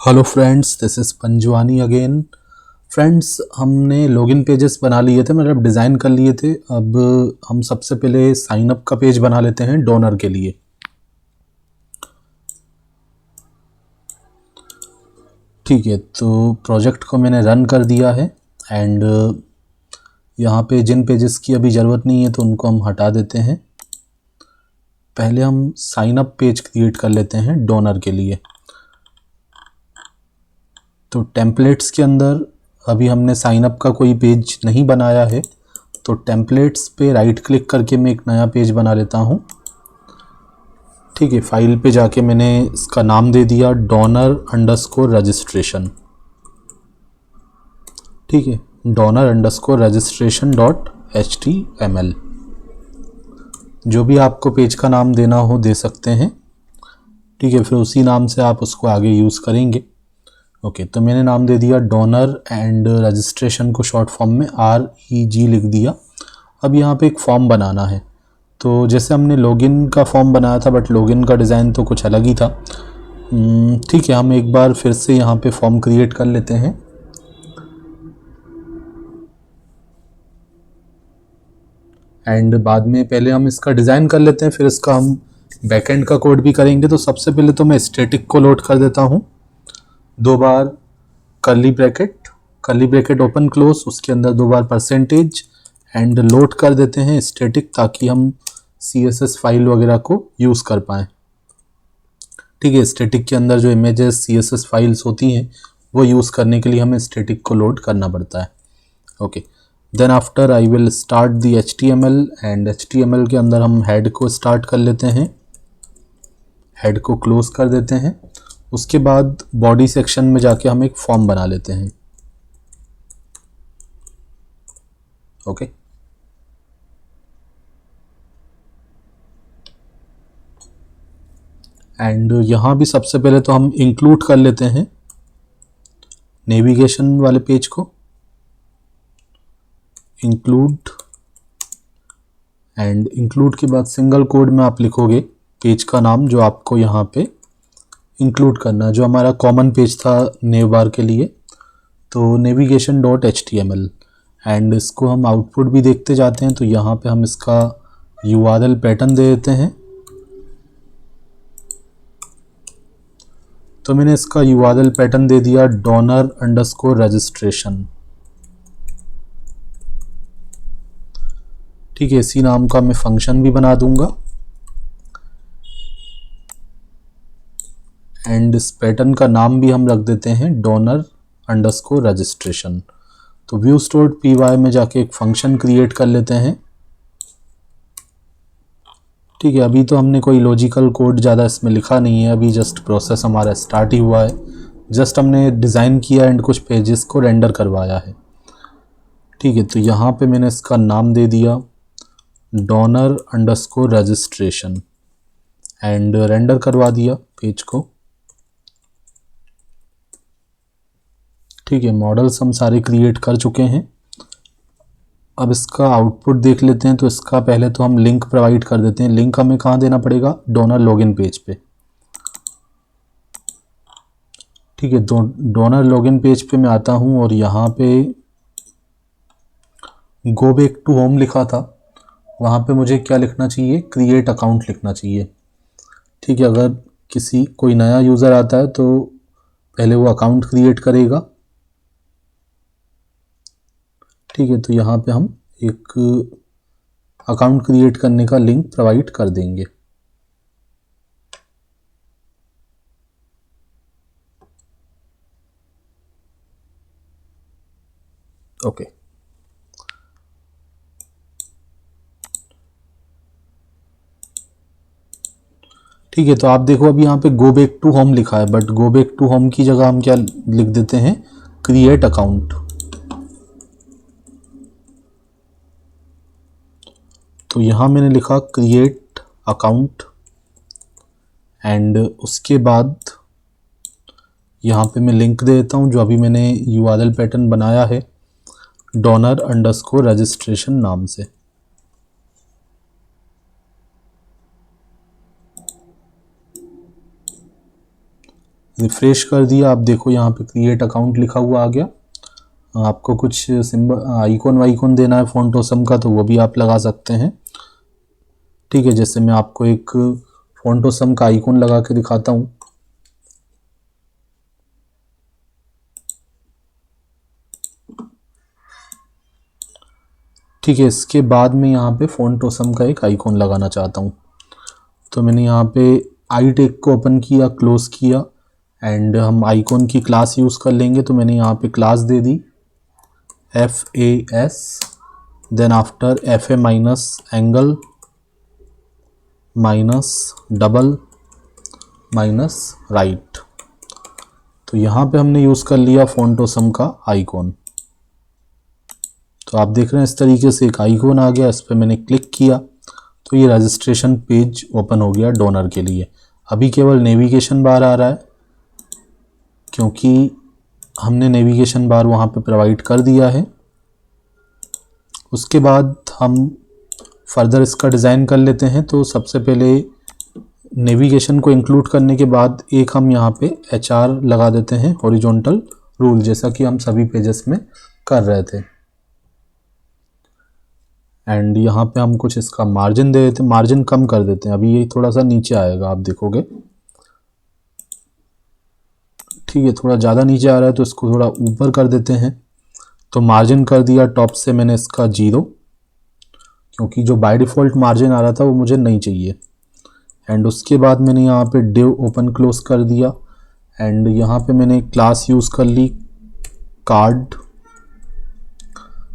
Hello friends, this is Panjwani again. Friends, हमने login pages बना लिए थे, मतलब डिज़ाइन कर लिए थे। अब हम सबसे पहले साइन अप का पेज बना लेते हैं डोनर के लिए। ठीक है, तो प्रोजेक्ट को मैंने रन कर दिया है एंड यहाँ पे जिन पेजेस की अभी ज़रूरत नहीं है तो उनको हम हटा देते हैं। पहले हम साइन अप पेज क्रिएट कर लेते हैं डोनर के लिए। तो टेम्पलेट्स के अंदर अभी हमने साइन अप का कोई पेज नहीं बनाया है, तो टेम्पलेट्स पे राइट क्लिक करके मैं एक नया पेज बना लेता हूँ। ठीक है, फाइल पे जाके मैंने इसका नाम दे दिया donor_registration। ठीक है, donor_registration.html। जो भी आपको पेज का नाम देना हो दे सकते हैं। ठीक है, फिर उसी नाम से आप उसको आगे यूज़ करेंगे। ओके, तो मैंने नाम दे दिया डोनर एंड रजिस्ट्रेशन को शॉर्ट फॉर्म में REG लिख दिया। अब यहाँ पे एक फॉर्म बनाना है। तो जैसे हमने लॉगिन का फॉर्म बनाया था, बट लॉगिन का डिज़ाइन तो कुछ अलग ही था। ठीक है, हम एक बार फिर से यहाँ पे फॉर्म क्रिएट कर लेते हैं। एंड बाद में पहले हम इसका डिज़ाइन कर लेते हैं, फिर इसका हम बैकएंड का कोड भी करेंगे। तो सबसे पहले तो मैं स्टैटिक को लोड कर देता हूँ। 2 बार कर्ली ब्रैकेट ओपन क्लोज, उसके अंदर 2 बार परसेंटेज एंड लोड कर देते हैं स्टैटिक, ताकि हम CSS फाइल वगैरह को यूज़ कर पाएँ। ठीक है, स्टैटिक के अंदर जो इमेजेस CSS फाइल्स होती हैं वो यूज़ करने के लिए हमें स्टैटिक को लोड करना पड़ता है। Okay, then after I will start the HTML and HTML के अंदर हम हेड को स्टार्ट कर लेते हैं, हेड को क्लोज कर देते हैं। उसके बाद बॉडी सेक्शन में जाके हम एक फॉर्म बना लेते हैं। ओके, एंड यहाँ भी सबसे पहले तो हम इंक्लूड कर लेते हैं नेविगेशन वाले पेज को। इंक्लूड, एंड इंक्लूड के बाद सिंगल कोड में आप लिखोगे पेज का नाम जो आपको यहाँ पे इंक्लूड करना है, जो हमारा कॉमन पेज था नेव बार के लिए, तो navigation.html। एंड इसको हम आउटपुट भी देखते जाते हैं। तो यहाँ पे हम इसका URL पैटर्न दे देते हैं। तो मैंने इसका URL पैटर्न दे दिया donor_registration। ठीक है, इसी नाम का मैं फंक्शन भी बना दूंगा एंड इस पैटर्न का नाम भी हम रख देते हैं donor_registration। तो views.py में जाके एक फंक्शन क्रिएट कर लेते हैं। ठीक है, अभी तो हमने कोई लॉजिकल कोड ज़्यादा इसमें लिखा नहीं है, अभी जस्ट प्रोसेस हमारा स्टार्ट ही हुआ है। जस्ट हमने डिज़ाइन किया एंड कुछ पेजेस को रेंडर करवाया है। ठीक है, तो यहाँ पे मैंने इसका नाम दे दिया donor_registration एंड रेंडर करवा दिया पेज को। ठीक है, मॉडल्स हम सारे क्रिएट कर चुके हैं। अब इसका आउटपुट देख लेते हैं। तो इसका पहले तो हम लिंक प्रोवाइड कर देते हैं। लिंक हमें कहाँ देना पड़ेगा? डोनर लॉगिन पेज पे। ठीक है, डोनर लॉगिन पेज पे मैं आता हूँ और यहाँ पे गो बैक टू होम लिखा था, वहाँ पे मुझे क्या लिखना चाहिए? क्रिएट अकाउंट लिखना चाहिए। ठीक है, अगर कोई नया यूज़र आता है तो पहले वो अकाउंट क्रिएट करेगा। ठीक है, तो यहाँ पे हम एक अकाउंट क्रिएट करने का लिंक प्रोवाइड कर देंगे। ओके, ठीक है, तो आप देखो अभी यहाँ पे गो बैक टू होम लिखा है, but go back to home की जगह हम क्या लिख देते हैं? Create account. तो यहाँ मैंने लिखा क्रिएट अकाउंट एंड उसके बाद यहाँ पे मैं लिंक दे देता हूँ जो अभी मैंने URL पैटर्न बनाया है donor_registration नाम से। रिफ्रेश कर दिया, आप देखो यहाँ पे क्रिएट अकाउंट लिखा हुआ आ गया। आपको कुछ सिंबल आइकॉन वाइकॉन देना है फ़ॉन्ट ऑसम का तो वो भी आप लगा सकते हैं। ठीक है, जैसे मैं आपको एक फ़ॉन्ट ऑसम का आइकॉन लगा के दिखाता हूँ। ठीक है, इसके बाद मैं यहाँ पे फ़ॉन्ट ऑसम का एक आइकॉन लगाना चाहता हूँ। तो मैंने यहाँ पे आई टेक को ओपन किया, क्लोज़ किया एंड हम आइकॉन की क्लास यूज़ कर लेंगे। तो मैंने यहाँ पे क्लास दे दी FAS, then after FA minus angle minus double minus right. तो यहाँ पे हमने यूज़ कर लिया फ़ॉन्ट ऑसम का आइकॉन। तो आप देख रहे हैं इस तरीके से एक आइकॉन आ गया, इस पर मैंने क्लिक किया तो ये रजिस्ट्रेशन पेज ओपन हो गया डोनर के लिए। अभी केवल नेविगेशन बार आ रहा है क्योंकि हमने नेविगेशन बार वहाँ पे प्रोवाइड कर दिया है। उसके बाद हम फर्दर इसका डिज़ाइन कर लेते हैं। तो सबसे पहले नेविगेशन को इंक्लूड करने के बाद एक हम यहाँ पे HR लगा देते हैं, हॉरिजॉन्टल रूल, जैसा कि हम सभी पेजेस में कर रहे थे। एंड यहाँ पे हम कुछ इसका मार्जिन दे देते हैं, मार्जिन कम कर देते हैं, अभी ये थोड़ा सा नीचे आएगा आप देखोगे। ठीक है, थोड़ा ज़्यादा नीचे आ रहा है तो इसको थोड़ा ऊपर कर देते हैं। तो मार्जिन कर दिया टॉप से मैंने इसका 0, क्योंकि जो बाय डिफ़ॉल्ट मार्जिन आ रहा था वो मुझे नहीं चाहिए। एंड उसके बाद मैंने यहाँ पे डिव ओपन क्लोज कर दिया एंड यहाँ पे मैंने क्लास यूज़ कर ली कार्ड।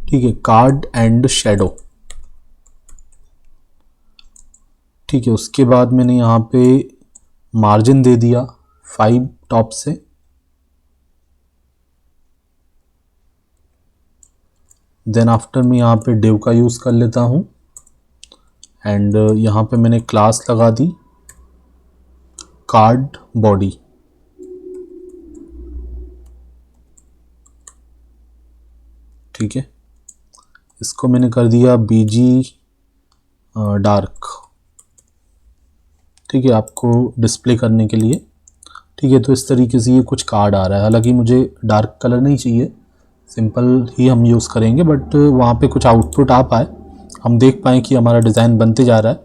ठीक है, कार्ड एंड शेडो। ठीक है, उसके बाद मैंने यहाँ पे मार्जिन दे दिया 5 टॉप से। देन आफ्टर मैं यहाँ पे डिव का यूज़ कर लेता हूँ एंड यहाँ पे मैंने क्लास लगा दी कार्ड बॉडी। ठीक है, इसको मैंने कर दिया BG डार्क। ठीक है, आपको डिस्प्ले करने के लिए। ठीक है, तो इस तरीके से ये कुछ कार्ड आ रहा है। हालांकि मुझे डार्क कलर नहीं चाहिए, सिंपल ही हम यूज़ करेंगे, बट वहाँ पे कुछ आउटपुट आ पाए, हम देख पाएँ कि हमारा डिज़ाइन बनते जा रहा है।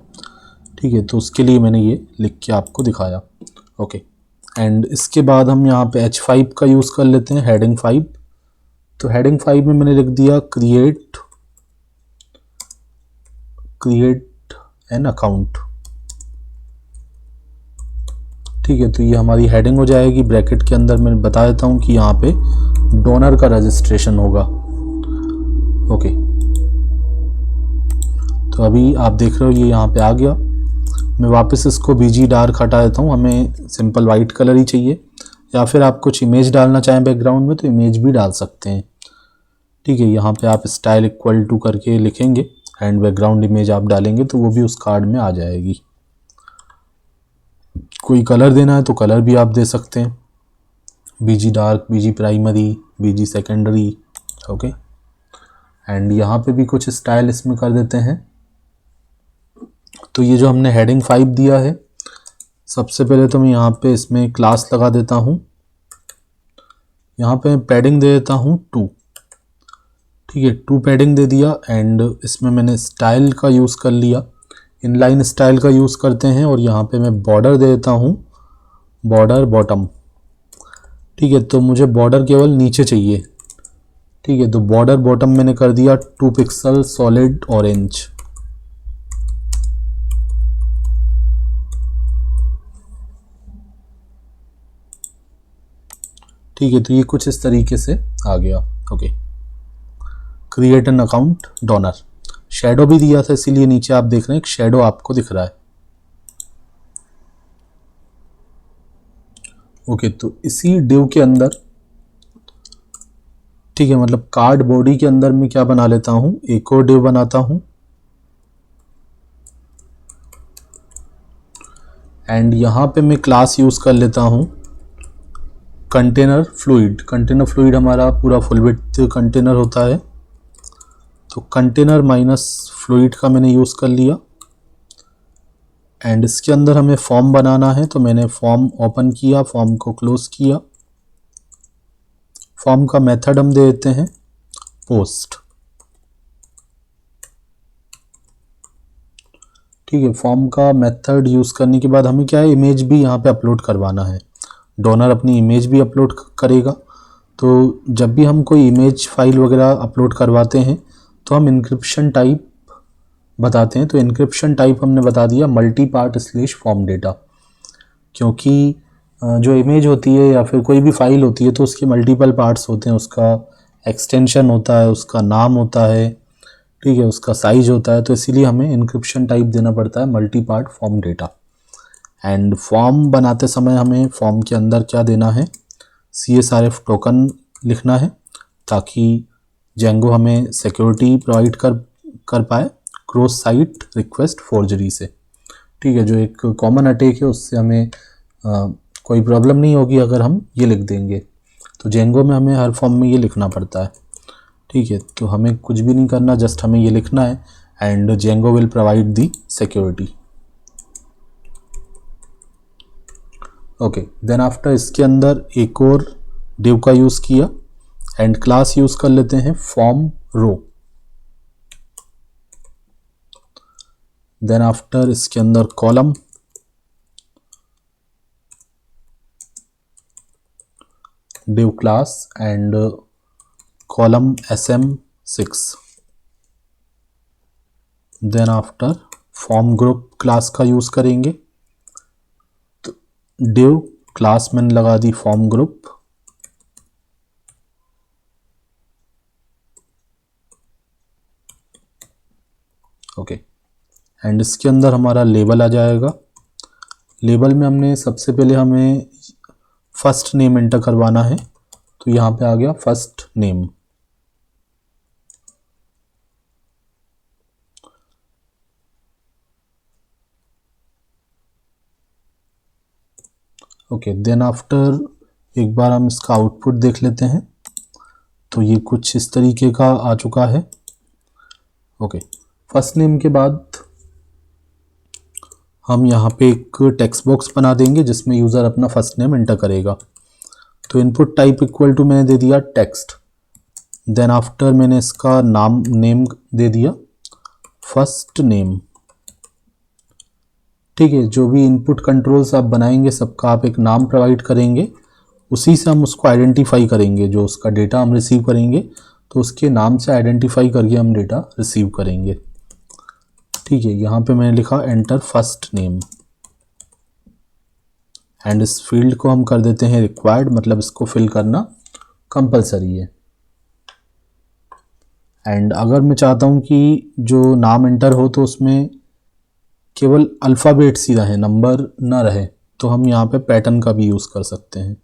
ठीक है, तो उसके लिए मैंने ये लिख के आपको दिखाया। ओके, एंड इसके बाद हम यहाँ पे H5 का यूज़ कर लेते हैं, हेडिंग 5। तो हेडिंग 5 में मैंने लिख दिया क्रिएट एन अकाउंट। ठीक है, तो ये हमारी हेडिंग हो जाएगी। ब्रैकेट के अंदर मैं बता देता हूँ कि यहाँ पे डोनर का रजिस्ट्रेशन होगा। ओके, तो अभी आप देख रहे हो ये यहाँ पे आ गया। मैं वापस इसको BG डार्क हटा देता हूँ, हमें सिंपल वाइट कलर ही चाहिए, या फिर आप कुछ इमेज डालना चाहें बैकग्राउंड में तो इमेज भी डाल सकते हैं। ठीक है, यहाँ पे आप स्टाइल इक्वल टू करके लिखेंगे एंड बैकग्राउंड इमेज आप डालेंगे तो वो भी उस कार्ड में आ जाएगी। कोई कलर देना है तो कलर भी आप दे सकते हैं, BG dark, BG primary, BG secondary. Okay, and यहाँ पे भी कुछ स्टाइल इसमें कर देते हैं। तो ये जो हमने हेडिंग 5 दिया है, सबसे पहले तो मैं यहाँ पे इसमें क्लास लगा देता हूँ। यहाँ पे पैडिंग दे देता हूँ 2। ठीक है, 2 पैडिंग दे दिया एंड इसमें मैंने स्टाइल का यूज़ कर लिया, इनलाइन स्टाइल का यूज़ करते हैं। और यहाँ पे मैं बॉर्डर दे देता हूँ, बॉर्डर बॉटम। ठीक है, तो मुझे बॉर्डर केवल नीचे चाहिए। ठीक है, तो बॉर्डर बॉटम मैंने कर दिया 2 पिक्सल सॉलिड ऑरेंज। ठीक है, तो ये कुछ इस तरीके से आ गया। Okay, create an account donor. Shadow भी दिया था, इसीलिए नीचे आप देख रहे हैं एक शेडो आपको दिख रहा है। ओके, तो इसी डिव के अंदर, ठीक है, मतलब कार्ड बॉडी के अंदर मैं क्या बना लेता हूँ, एक और डिव बनाता हूँ एंड यहाँ पे मैं क्लास यूज़ कर लेता हूँ कंटेनर फ्लूइड। कंटेनर फ्लूइड हमारा पूरा फुल विड्थ कंटेनर होता है, तो कंटेनर माइनस फ्लूइड का मैंने यूज़ कर लिया एंड इसके अंदर हमें फॉर्म बनाना है, तो मैंने फॉर्म ओपन किया, फॉर्म को क्लोज किया। फॉर्म का मेथड हम दे देते हैं पोस्ट। ठीक है, फॉर्म का मेथड यूज़ करने के बाद हमें क्या है, इमेज भी यहाँ पे अपलोड करवाना है। डोनर अपनी इमेज भी अपलोड करेगा। तो जब भी हम कोई इमेज फाइल वगैरह अपलोड करवाते हैं तो हम इनक्रिप्शन टाइप बताते हैं। तो इनक्रिप्शन टाइप हमने बता दिया multi part slash form data, क्योंकि जो इमेज होती है या फिर कोई भी फाइल होती है तो उसके मल्टीपल पार्ट्स होते हैं। उसका एक्सटेंशन होता है, उसका नाम होता है, ठीक है, उसका साइज होता है। तो इसीलिए हमें इनक्रिप्शन टाइप देना पड़ता है multi part form data. And form बनाते समय हमें फॉर्म के अंदर क्या देना है, CSRF टोकन लिखना है, ताकि जेंगो हमें सिक्योरिटी प्रोवाइड कर पाए क्रॉस साइट रिक्वेस्ट फोर्जरी से। ठीक है, जो एक कॉमन अटैक है उससे हमें कोई प्रॉब्लम नहीं होगी अगर हम ये लिख देंगे। तो जेंगो में हमें हर फॉर्म में ये लिखना पड़ता है। ठीक है, तो हमें कुछ भी नहीं करना, जस्ट हमें ये लिखना है and Django will provide the security. Okay, then after इसके अंदर एक और डिव का यूज़ किया एंड क्लास यूज़ कर लेते हैं फॉर्म रो। देन आफ्टर इसके अंदर column, div class and column sm6। Then after form group class का यूज़ करेंगे, तो div क्लास मैंने लगा दी फॉर्म ग्रुप। ओके, एंड इसके अंदर हमारा लेबल आ जाएगा। लेबल में हमने सबसे पहले हमें फर्स्ट नेम एंटर करवाना है, तो यहाँ पे आ गया first name. Okay, then after एक बार हम इसका आउटपुट देख लेते हैं, तो ये कुछ इस तरीके का आ चुका है। ओके, फर्स्ट नेम के बाद हम यहाँ पे एक टेक्स्ट बॉक्स बना देंगे जिसमें यूज़र अपना फर्स्ट नेम एंटर करेगा। तो इनपुट टाइप इक्वल टू मैंने दे दिया टेक्स्ट। देन आफ्टर मैंने इसका नेम दे दिया फर्स्ट नेम। ठीक है, जो भी इनपुट कंट्रोल्स आप बनाएंगे सबका आप एक नाम प्रोवाइड करेंगे, उसी से हम उसको आइडेंटिफाई करेंगे। जो उसका डेटा हम रिसीव करेंगे तो उसके नाम से आइडेंटिफाई करके हम डेटा रिसीव करेंगे। ठीक है, यहाँ पे मैंने लिखा एंटर फर्स्ट नेम एंड इस फील्ड को हम कर देते हैं रिक्वायर्ड, मतलब इसको फिल करना कंपलसरी है। एंड अगर मैं चाहता हूँ कि जो नाम एंटर हो तो उसमें केवल अल्फ़ाबेट ही रहे, नंबर ना रहे, तो हम यहाँ पे पैटर्न का भी यूज़ कर सकते हैं।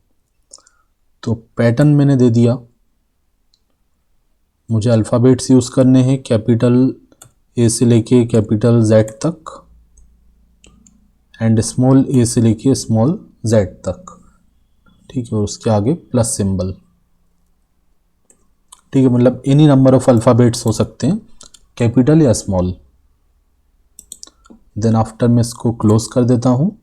तो पैटर्न मैंने दे दिया, मुझे अल्फ़ाबेट्स यूज़ करने हैं कैपिटल ए से लेके कैपिटल जेड तक एंड स्मॉल ए से लेके स्मॉल जेड तक। ठीक है, और उसके आगे प्लस सिंबल। ठीक है, मतलब एनी नंबर ऑफ अल्फ़ाबेट्स हो सकते हैं, कैपिटल या स्मॉल। देन आफ्टर मैं इसको क्लोज कर देता हूँ।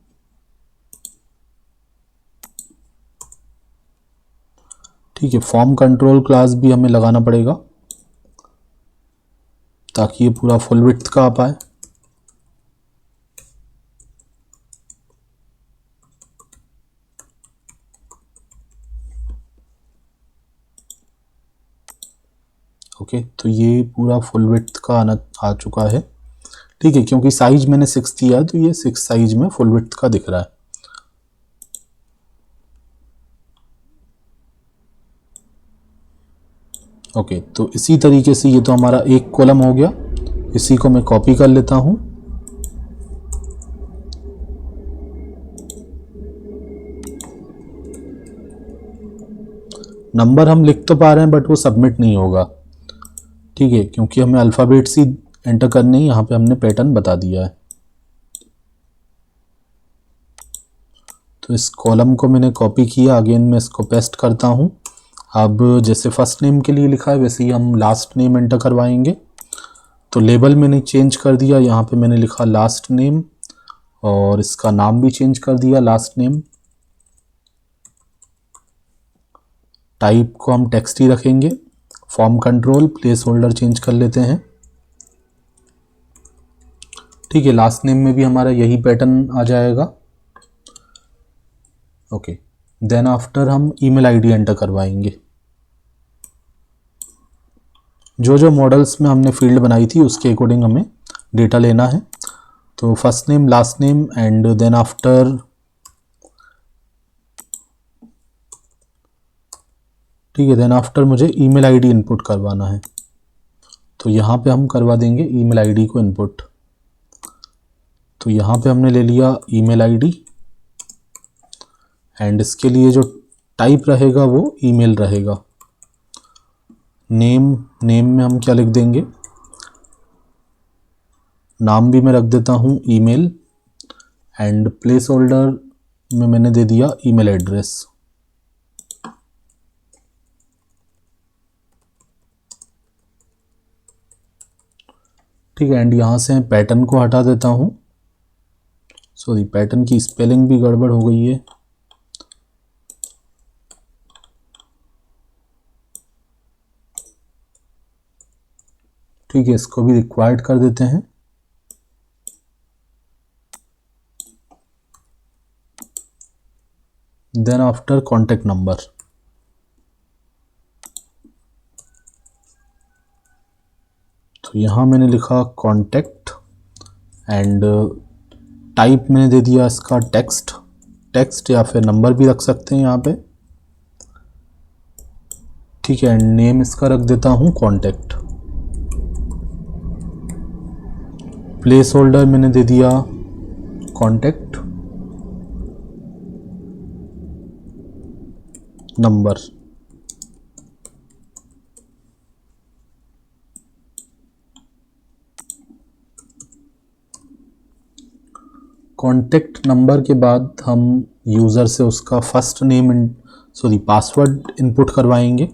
ठीक है, फॉर्म कंट्रोल क्लास भी हमें लगाना पड़ेगा ताकि ये पूरा फुल विड्थ का आ पाए। ओके, तो ये पूरा फुल विड्थ का आ चुका है। ठीक है, क्योंकि साइज मैंने 6 दिया है तो ये 6 साइज में फुल विड्थ का दिख रहा है। ओके, तो इसी तरीके से ये तो हमारा एक कॉलम हो गया। इसी को मैं कॉपी कर लेता हूँ। नंबर हम लिख तो पा रहे हैं बट वो सबमिट नहीं होगा। ठीक है, क्योंकि हमें अल्फ़ाबेट्स ही एंटर करने ही, यहाँ पे हमने पैटर्न बता दिया है। तो इस कॉलम को मैंने कॉपी किया, अगेन मैं इसको पेस्ट करता हूँ। अब जैसे फर्स्ट नेम के लिए लिखा है वैसे ही हम लास्ट नेम एंटर करवाएंगे। तो लेबल मैंने चेंज कर दिया, यहाँ पे मैंने लिखा लास्ट नेम और इसका नाम भी चेंज कर दिया, लास्ट नेम। टाइप को हम टेक्स्ट ही रखेंगे। Form control place holder change कर लेते हैं। ठीक है, लास्ट नेम में भी हमारा यही पैटर्न आ जाएगा। ओके, देन आफ्टर हम ईमेल आईडी एंटर करवाएंगे। जो जो मॉडल्स में हमने फील्ड बनाई थी उसके अकॉर्डिंग हमें डेटा लेना है। तो first name, last name and then after, ठीक है, देन आफ्टर मुझे ईमेल आईडी इनपुट करवाना है। तो यहाँ पे हम करवा देंगे ईमेल आईडी को इनपुट। तो यहाँ पे हमने ले लिया ईमेल आईडी एंड इसके लिए जो टाइप रहेगा वो ईमेल रहेगा। नेम में हम क्या लिख देंगे, नाम भी मैं रख देता हूँ ईमेल एंड प्लेस होल्डर में मैंने दे दिया ईमेल एड्रेस। ठीक है, एंड यहाँ से पैटर्न को हटा देता हूँ। सॉरी, पैटर्न की स्पेलिंग भी गड़बड़ हो गई है। ठीक है, इसको भी रिक्वायर्ड कर देते हैं। देन आफ्टर कॉन्टेक्ट नंबर, तो यहाँ मैंने लिखा कॉन्टेक्ट एंड टाइप मैंने दे दिया इसका टेक्स्ट या फिर नंबर भी रख सकते हैं यहाँ पे। ठीक है, एंड नेम इसका रख देता हूँ कॉन्टेक्ट। प्लेस होल्डर मैंने दे दिया कॉन्टेक्ट नंबर। कॉन्टेक्ट नंबर के बाद हम यूज़र से उसका फर्स्ट नेम पासवर्ड इनपुट करवाएंगे।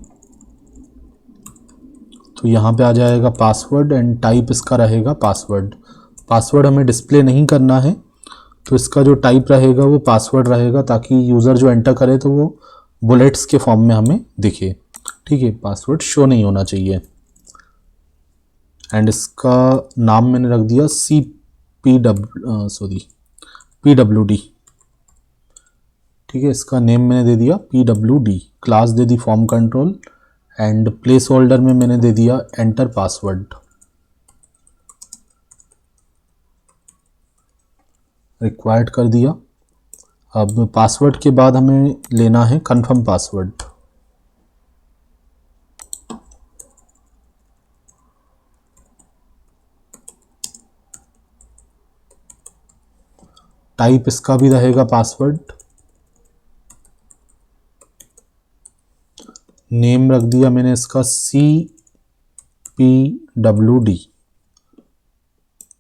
तो यहाँ पे आ जाएगा पासवर्ड एंड टाइप इसका रहेगा पासवर्ड हमें डिस्प्ले नहीं करना है, तो इसका जो टाइप रहेगा वो पासवर्ड रहेगा, ताकि यूज़र जो एंटर करे तो वो बुलेट्स के फॉर्म में हमें दिखे। ठीक है, पासवर्ड शो नहीं होना चाहिए। एंड इसका नाम मैंने रख दिया PWD। ठीक है, इसका नेम मैंने दे दिया PWD। क्लास दे the form control and place holder में मैंने दे दिया एंटर पासवर्ड। रिक्वायर्ड कर दिया। अब पासवर्ड के बाद हमें लेना है कंफर्म पासवर्ड। टाइप इसका भी रहेगा पासवर्ड। नेम रख दिया मैंने इसका CPWD।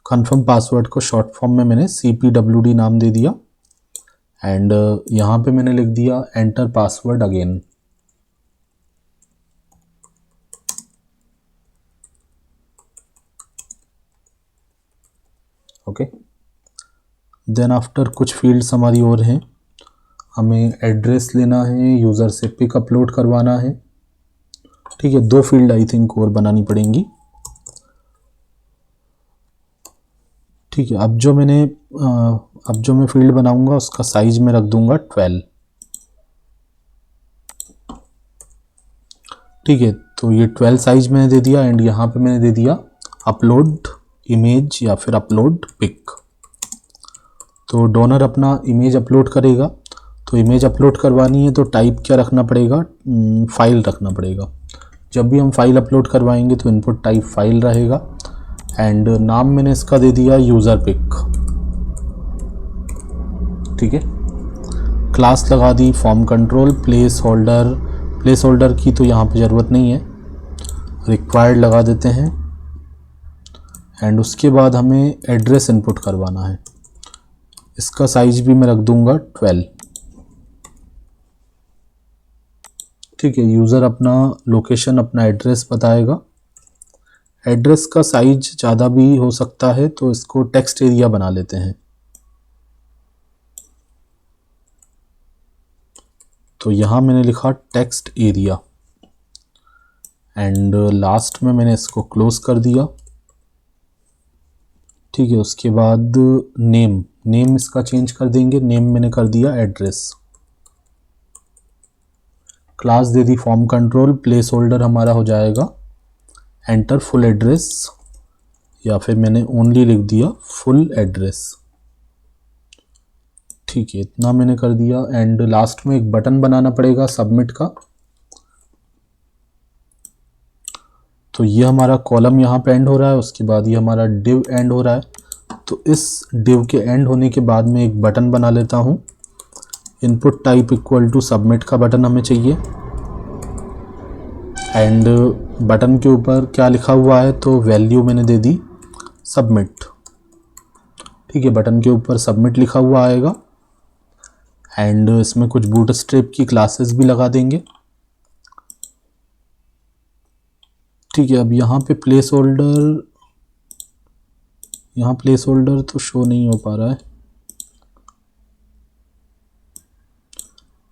कंफर्म पासवर्ड को शॉर्ट फॉर्म में मैंने CPWD नाम दे दिया एंड यहाँ पे मैंने लिख दिया enter password again. Okay, then after कुछ फील्ड्स हमारी और हैं। हमें एड्रेस लेना है, यूज़र से पिक अपलोड करवाना है। ठीक है, 2 फील्ड आई थिंक और बनानी पड़ेंगी। ठीक है, अब जो मैं फील्ड बनाऊंगा उसका साइज में रख दूंगा 12। ठीक है, तो ये 12 साइज मैंने दे दिया एंड यहाँ पे मैंने दे दिया अपलोड इमेज या फिर अपलोड पिक। तो डोनर अपना इमेज अपलोड करेगा, तो इमेज अपलोड करवानी है तो टाइप क्या रखना पड़ेगा, फाइल रखना पड़ेगा। जब भी हम फाइल अपलोड करवाएंगे तो इनपुट टाइप फाइल रहेगा एंड नाम मैंने इसका दे दिया यूज़र पिक। ठीक है, क्लास लगा दी फॉर्म कंट्रोल प्लेस होल्डर की तो यहाँ पे ज़रूरत नहीं है, रिक्वायर्ड लगा देते हैं एंड उसके बाद हमें एड्रेस इनपुट करवाना है। इसका साइज भी मैं रख दूंगा 12। ठीक है, यूज़र अपना लोकेशन अपना एड्रेस बताएगा। एड्रेस का साइज ज़्यादा भी हो सकता है तो इसको टेक्स्ट एरिया बना लेते हैं। तो यहाँ मैंने लिखा टेक्स्ट एरिया एंड लास्ट में मैंने इसको क्लोज कर दिया। ठीक है, उसके बाद नेम इसका चेंज कर देंगे। नेम मैंने कर दिया एड्रेस। क्लास दे the form control. Place holder हमारा हो जाएगा एंटर फुल एड्रेस, या फिर मैंने ओनली लिख दिया फुल एड्रेस। ठीक है, इतना मैंने कर दिया एंड लास्ट में एक बटन बनाना पड़ेगा सबमिट का। तो ये हमारा कॉलम यहाँ पे एंड हो रहा है, उसके बाद ये हमारा डिव एंड हो रहा है। तो इस डिव के एंड होने के बाद में एक बटन बना लेता हूँ। Input type equal to submit का बटन हमें चाहिए एंड बटन के ऊपर क्या लिखा हुआ है, तो वैल्यू मैंने दे दी सबमिट। ठीक है, बटन के ऊपर सबमिट लिखा हुआ आएगा एंड इसमें कुछ बूटस्ट्रैप की क्लासेस भी लगा देंगे। ठीक है, अब यहाँ पे प्लेस होल्डर तो शो नहीं हो पा रहा है।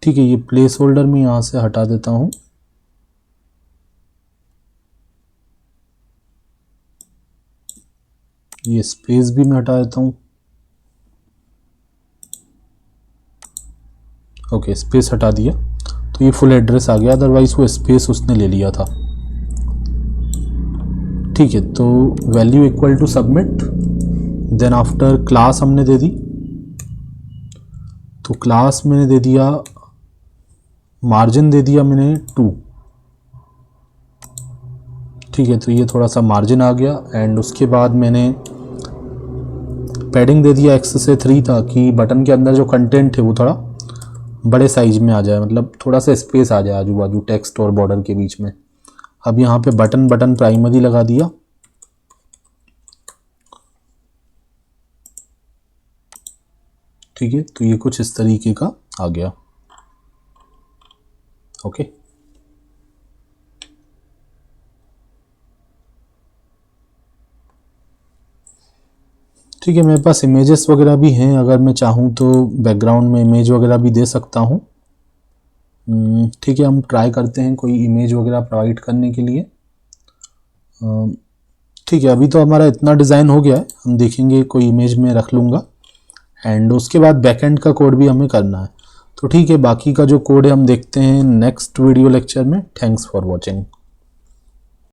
ठीक है, ये प्लेस होल्डर मैं यहाँ से हटा देता हूँ। ये स्पेस भी मैं हटा देता हूँ। ओके, स्पेस हटा दिया तो ये फुल एड्रेस आ गया, अदरवाइज वो स्पेस उसने ले लिया था। ठीक है, तो value equal to submit, then after class हमने दे दी। तो क्लास मैंने दे दिया, मार्जिन दे दिया मैंने 2। ठीक है, तो ये थोड़ा सा मार्जिन आ गया एंड उसके बाद मैंने पैडिंग दे दिया x से 3, ताकि बटन के अंदर जो कंटेंट है वो थोड़ा बड़े साइज में आ जाए, मतलब थोड़ा सा स्पेस आ जाए आजू बाजू टेक्स्ट और बॉर्डर के बीच में। अब यहाँ पे बटन प्राइमरी लगा दिया। ठीक है, तो ये कुछ इस तरीके का आ गया। ओके, ठीक है, मेरे पास इमेजेस वगैरह भी हैं, अगर मैं चाहूँ तो बैकग्राउंड में इमेज वगैरह भी दे सकता हूँ। ठीक है, हम ट्राई करते हैं कोई इमेज वगैरह प्रोवाइड करने के लिए। ठीक है, अभी तो हमारा इतना डिज़ाइन हो गया है, हम देखेंगे कोई इमेज में रख लूँगा एंड उसके बाद बैकएंड का कोड भी हमें करना है। तो ठीक है, बाकी का जो कोड है हम देखते हैं नेक्स्ट वीडियो लेक्चर में। Thanks for watching.